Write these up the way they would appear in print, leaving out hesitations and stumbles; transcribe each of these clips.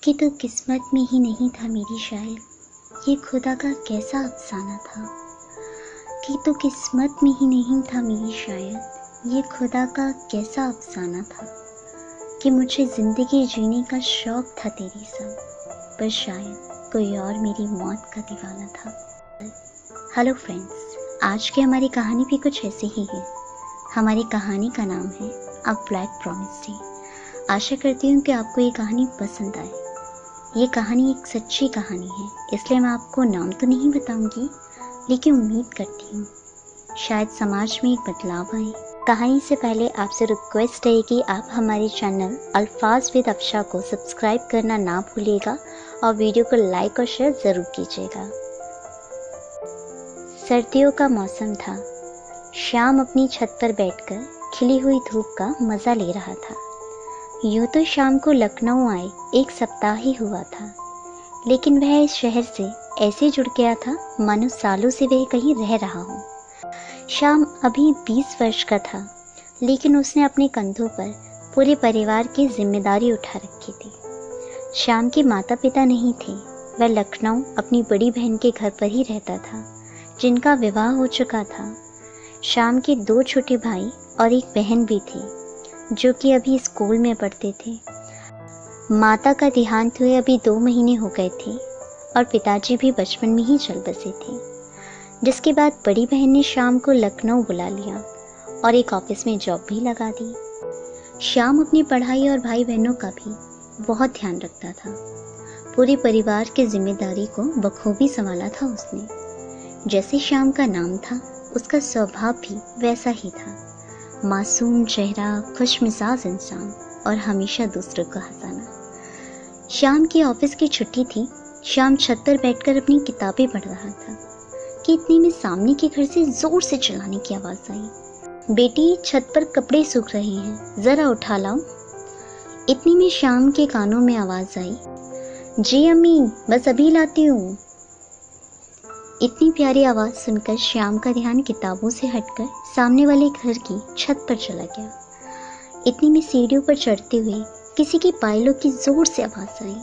कि तू किस्मत में ही नहीं था मेरी शायद, ये खुदा का कैसा अफसाना था। कि तू किस्मत में ही नहीं था मेरी शायद, ये खुदा का कैसा अफसाना था। कि मुझे ज़िंदगी जीने का शौक़ था तेरी संग, पर शायद कोई और मेरी मौत का दीवाना था। हेलो फ्रेंड्स, आज की हमारी कहानी भी कुछ ऐसे ही है। हमारी कहानी का नाम है अ ब्लैक प्रॉमिस डे। आशा करती हूँ कि आपको ये कहानी पसंद आए। ये कहानी एक सच्ची कहानी है, इसलिए मैं आपको नाम तो नहीं बताऊंगी, लेकिन उम्मीद करती हूँ शायद समाज में एक बदलाव आए। कहानी से पहले आपसे रिक्वेस्ट है कि आप हमारे चैनल अल्फाज विद अफशा को सब्सक्राइब करना ना भूलिएगा और वीडियो को लाइक और शेयर ज़रूर कीजिएगा। सर्दियों का मौसम था। श्याम अपनी छत पर बैठकर खिली हुई धूप का मज़ा ले रहा था। यूँ तो श्याम को लखनऊ आए 1 सप्ताह ही हुआ था, लेकिन वह इस शहर से ऐसे जुड़ गया था मानो सालों से वह कहीं रह रहा हो। श्याम अभी 20 वर्ष का था, लेकिन उसने अपने कंधों पर पूरे परिवार की जिम्मेदारी उठा रखी थी। श्याम के माता पिता नहीं थे। वह लखनऊ अपनी बड़ी बहन के घर पर ही रहता था, जिनका विवाह हो चुका था। श्याम के 2 छोटे भाई और एक बहन भी थी, जो कि अभी स्कूल में पढ़ते थे। माता का देहांत हुए अभी 2 महीने हो गए थे और पिताजी भी बचपन में ही चल बसे थे, जिसके बाद बड़ी बहन ने श्याम को लखनऊ बुला लिया और एक ऑफिस में जॉब भी लगा दी। श्याम अपनी पढ़ाई और भाई बहनों का भी बहुत ध्यान रखता था। पूरे परिवार की जिम्मेदारी को बखूबी संभाला था उसने। जैसे श्याम का नाम था, उसका स्वभाव भी वैसा ही था। मासूम चेहरा, खुशमिजाज इंसान और हमेशा दूसरों को हंसाना। श्याम की ऑफिस की छुट्टी थी। श्याम छत पर बैठकर अपनी किताबें पढ़ रहा था कि इतने में सामने के घर से जोर से चिल्लाने की आवाज़ आई, बेटी छत पर कपड़े सूख रहे हैं, ज़रा उठा लाओ। इतने में श्याम के कानों में आवाज़ आई, जी अम्मी, बस अभी लाती हूँ। इतनी प्यारी आवाज़ सुनकर श्याम का ध्यान किताबों से हटकर सामने वाले घर की छत पर चला गया। इतनी में सीढ़ियों पर चढ़ते हुए किसी की पायलों की जोर से आवाज़ आई।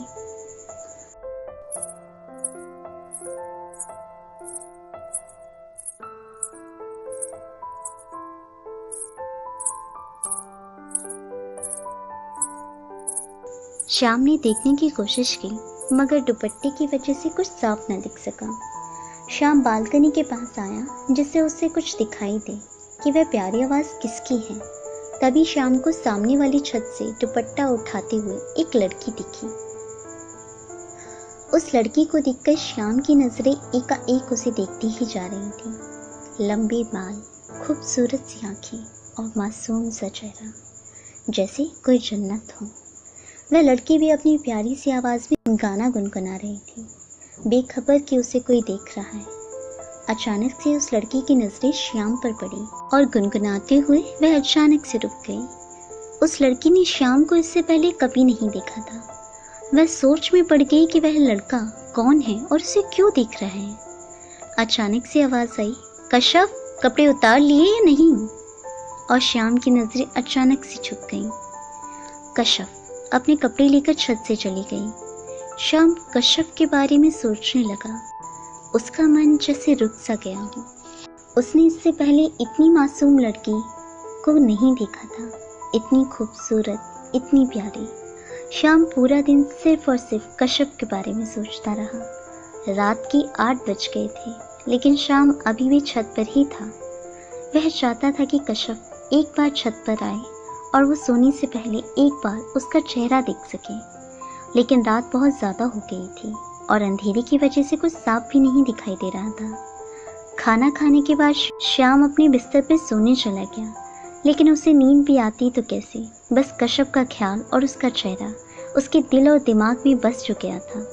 श्याम ने देखने की कोशिश की, मगर दुपट्टे की वजह से कुछ साफ न दिख सका। श्याम बालकनी के पास आया, जिससे उसे कुछ दिखाई दे कि वह प्यारी आवाज़ किसकी है। तभी श्याम को सामने वाली छत से दुपट्टा उठाते हुए एक लड़की दिखी। उस लड़की को देखकर श्याम की नजरें एकाएक उसे देखती ही जा रही थी। लंबे बाल, खूबसूरत सी आंखें और मासूम सा चेहरा, जैसे कोई जन्नत हो। वह लड़की भी अपनी प्यारी सी आवाज़ में गाना गुनगुना रही थी, बेखबर कि उसे कोई देख रहा है। अचानक से उस लड़की की नजरें श्याम पर पड़ी और गुनगुनाते हुए वह अचानक से रुक गई। उस लड़की ने श्याम को इससे पहले कभी नहीं देखा था। वह सोच में पड़ गई कि वह लड़का कौन है और उसे क्यों देख रहा है। अचानक से आवाज़ आई, कश्यप, कपड़े उतार लिए या नहीं? और श्याम की नजरें अचानक से झुक गईं। कश्यप अपने कपड़े लेकर छत से चली गई। श्याम कश्यप के बारे में सोचने लगा। उसका मन जैसे रुक सा गया हो। उसने इससे पहले इतनी मासूम लड़की को नहीं देखा था, इतनी खूबसूरत, इतनी प्यारी। श्याम पूरा दिन सिर्फ और सिर्फ कश्यप के बारे में सोचता रहा। रात की 8 बज गए थे, लेकिन श्याम अभी भी छत पर ही था। वह चाहता था कि कश्यप एक बार छत पर आए और वो सोने से पहले एक बार उसका चेहरा देख सके, लेकिन रात बहुत ज़्यादा हो गई थी और अंधेरे की वजह से कुछ साफ भी नहीं दिखाई दे रहा था। खाना खाने के बाद श्याम अपने बिस्तर पर सोने चला गया, लेकिन उसे नींद भी आती तो कैसे। बस कश्यप का ख्याल और उसका चेहरा उसके दिल और दिमाग में बस चुका था।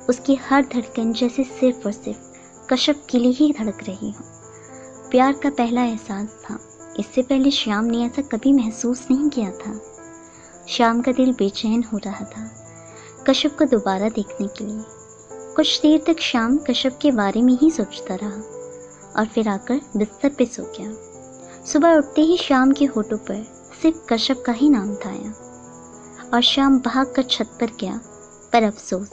उसकी हर धड़कन जैसे सिर्फ और सिर्फ कश्यप के लिए ही धड़क रही हो। प्यार का पहला एहसास था। इससे पहले श्याम ने ऐसा कभी महसूस नहीं किया था। श्याम का दिल बेचैन हो रहा था कश्यप को दोबारा देखने के लिए। कुछ देर तक श्याम कश्यप के बारे में ही सोचता रहा और फिर आकर बिस्तर पे सो गया। सुबह उठते ही श्याम के होठों पर सिर्फ कश्यप का ही नाम था आया और श्याम भाग कर छत पर गया पर अफसोस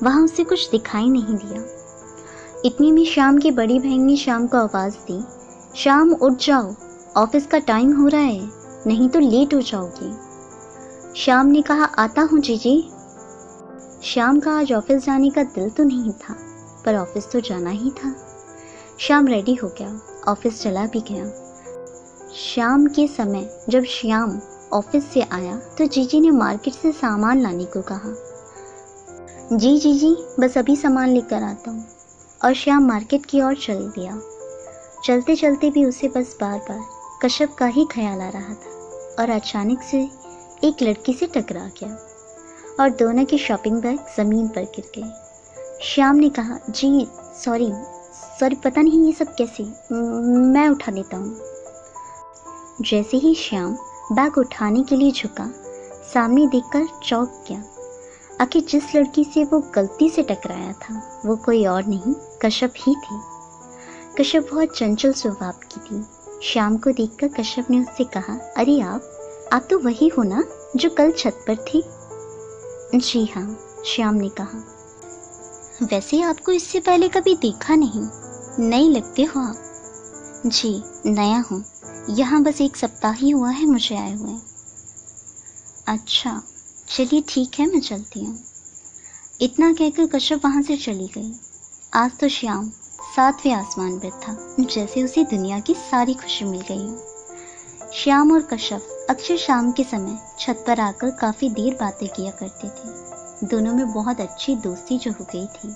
वहाँ उसे कुछ दिखाई नहीं दिया। इतने में श्याम की बड़ी बहन ने श्याम को आवाज़ दी, श्याम उठ जाओ, ऑफिस का टाइम हो रहा है, नहीं तो लेट हो जाओगे। श्याम ने कहा, आता हूँ जीजी। श्याम का आज ऑफिस जाने का दिल तो नहीं था, पर ऑफिस तो जाना ही था। श्याम रेडी हो गया, ऑफिस चला भी गया। शाम के समय जब श्याम ऑफिस से आया तो जीजी ने मार्केट से सामान लाने को कहा। जी जीजी, बस अभी सामान लेकर आता हूँ। और श्याम मार्केट की ओर चल दिया। चलते चलते भी उसे बस बार बार कश्यप का ही ख्याल आ रहा था और अचानक से एक लड़की से टकरा गया और दोनों के शॉपिंग बैग ज़मीन पर गिर गए। श्याम ने कहा, जी सॉरी, पता नहीं ये सब कैसे, मैं उठा देता हूँ। जैसे ही श्याम बैग उठाने के लिए झुका, सामने देखकर चौंक गया। आखिर जिस लड़की से वो गलती से टकराया था वो कोई और नहीं, कश्यप ही थी। कश्यप बहुत चंचल स्वभाव की थी। श्याम को देखकर कश्यप ने उससे कहा, अरे आप तो वही हो ना जो कल छत पर थी? जी हाँ, श्याम ने कहा। वैसे आपको इससे पहले कभी देखा नहीं, नई लगते हो आप। जी नया हूँ, यहाँ बस 1 सप्ताह ही हुआ है मुझे आए हुए। अच्छा चलिए ठीक है, मैं चलती हूँ। इतना कहकर कश्यप वहाँ से चली गई। आज तो श्याम 7वें आसमान पर था, जैसे उसे दुनिया की सारी खुशी मिल गई हो। श्याम और कश्यप अक्सर शाम के समय छत पर आकर काफ़ी देर बातें किया करते थे। दोनों में बहुत अच्छी दोस्ती जो हो गई थी।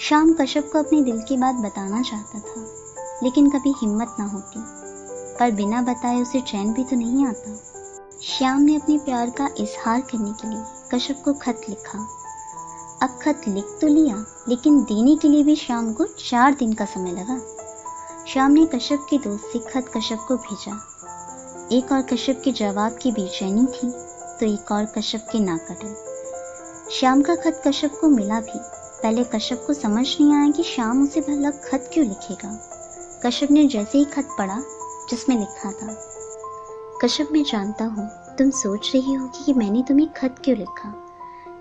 श्याम कश्यप को अपने दिल की बात बताना चाहता था, लेकिन कभी हिम्मत ना होती, पर बिना बताए उसे चैन भी तो नहीं आता। श्याम ने अपने प्यार का इजहार करने के लिए कश्यप को खत लिखा। अब खत लिख तो लिया, लेकिन देने के लिए भी श्याम को 4 दिन का समय लगा। श्याम ने कश्यप के दोस्त से खत कश्यप को भेजा। एक और कश्यप के जवाब की बेचैनी थी, तो एक और कश्यप के ना कटल। श्याम का खत कश्यप को मिला भी। पहले कश्यप को समझ नहीं आया कि श्याम उसे भला खत क्यों लिखेगा। कश्यप ने जैसे ही खत पढ़ा जिसमें लिखा था, कश्यप मैं जानता हूँ तुम सोच रही होगी कि मैंने तुम्हें खत क्यों लिखा,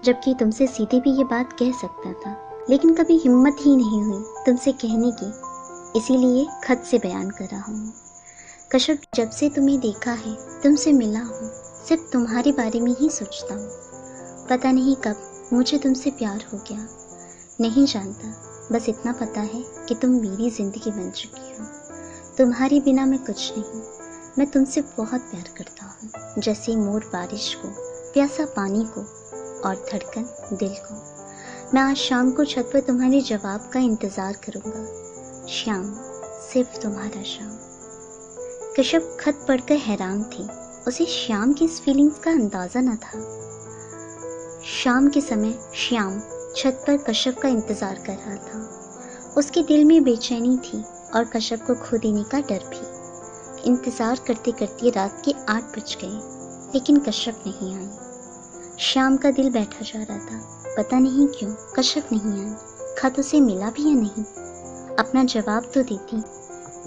जबकि तुमसे सीधे भी ये बात कह सकता था, लेकिन कभी हिम्मत ही नहीं हुई तुमसे कहने की, इसीलिए खत से बयान कर रहा हूँ। कश्यप, जब से तुम्हें देखा है, तुमसे मिला हूँ, सिर्फ तुम्हारे बारे में ही सोचता हूँ। पता नहीं कब मुझे तुमसे प्यार हो गया, नहीं जानता, बस इतना पता है कि तुम मेरी ज़िंदगी बन चुकी हो। तुम्हारे बिना मैं कुछ नहीं। मैं तुमसे बहुत प्यार करता हूँ, जैसे मोर बारिश को, प्यासा पानी को और धड़कन दिल को। मैं आज शाम को छत पर तुम्हारे जवाब का इंतज़ार करूँगा। श्याम, सिर्फ तुम्हारा श्याम। कश्यप खत पढ़कर हैरान थी। उसे श्याम की इस फीलिंग्स का अंदाज़ा न था। शाम के समय श्याम छत पर कश्यप का इंतज़ार कर रहा था। उसके दिल में बेचैनी थी और कश्यप को खो देने का डर भी। इंतज़ार करते करते रात के 8 बज गए, लेकिन कश्यप नहीं आई। श्याम का दिल बैठा जा रहा था, पता नहीं क्यों कश्यप नहीं आई। खत उसे मिला भी या नहीं, अपना जवाब तो देती।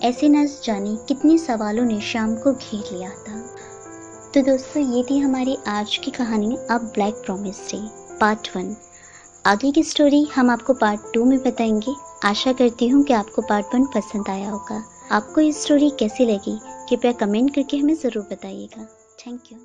ऐसे न जाने कितने सवालों ने श्याम को घेर लिया था। तो दोस्तों, ये थी हमारी आज की कहानी अ ब्लैक प्रॉमिस से पार्ट 1। आगे की स्टोरी हम आपको पार्ट 2 में बताएंगे। आशा करती हूँ कि आपको पार्ट 1 पसंद आया होगा। आपको ये स्टोरी कैसी लगी कृपया कमेंट करके हमें ज़रूर बताइएगा। Thank you.